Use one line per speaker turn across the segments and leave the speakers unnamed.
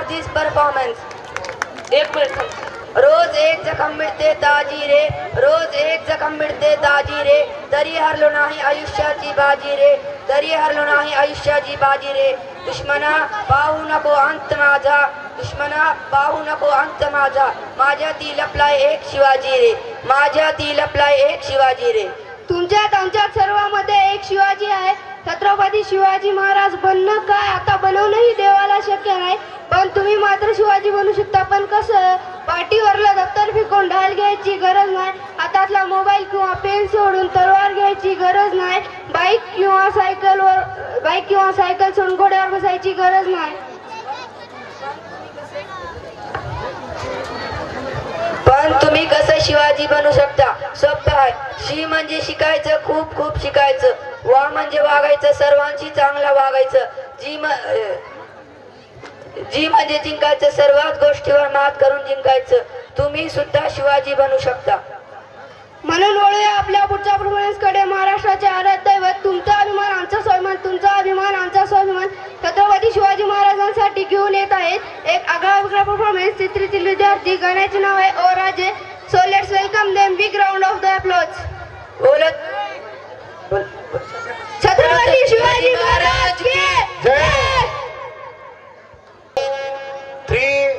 this performance. एक minute थांब. रोज एक जखम मिळते ताजी रे, रोज एक जखम मिळते ताजी रे, तरी हरलो नाही आयुष्याची बाजी रे, तरी हरलो नाही आयुष्याची बाजी रे. दुश्मना पाहू नको अंत माझा, दुश्मना पाहू नको अंत माझा, माझ्याती लपलाय एक शिवाजी रे, माझ्याती लपलाय एक शिवाजी रे.
तुमच्यात आमच्यात सर्वांमध्ये एक शिवाजी आहे. छत्रपती शिवाजी महाराज बनणं काय आता बनवणंही देवाला शक्य नाही, पण तुम्ही मात्र शिवाजी बनू शकता. पण कसं? पाठीवरलं दप्तर फेकून ढाल घ्यायची गरज नाही, हातातला मोबाईल किंवा पेन सोडून तलवार घ्यायची गरज नाही, बाईक किंवा सायकल सोडून घोड्यावर बसायची गरज नाही.
पण तुम्ही कसं शिवाजी बनू शकता? सोपं आहे. शी म्हणजे शिकायचं, खूप खूप शिकायचं. वा म्हणजे वागायचं, सर्वांशी चांगला वागायचं. जी म्हणजे जिंकायचं, सर्वात गोष्टीवर मात करून जिंकायचं. तुम्ही सुद्धा शिवाजी बनू शकता.
म्हणून वळूया आपल्या पुढच्या परफॉर्मन्स कडे. महाराष्ट्राचे आराध्य दैवत, तुमचा अभिमान आमचा स्वाभिमान, तुमचा अभिमान आमचा स्वाभिमान, छत्रपती शिवाजी महाराजांसाठी घेऊन येत आहेत एक आगळा वेगळा परफॉर्मन्स. चित्रीतील विद्यार्थी, गाण्याचे नाव आहे ओ राजे. So let's welcome them. Big round of the applause. Chhatrapati Shivaji Maharaj की जय.
3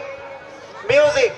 म्युझिक.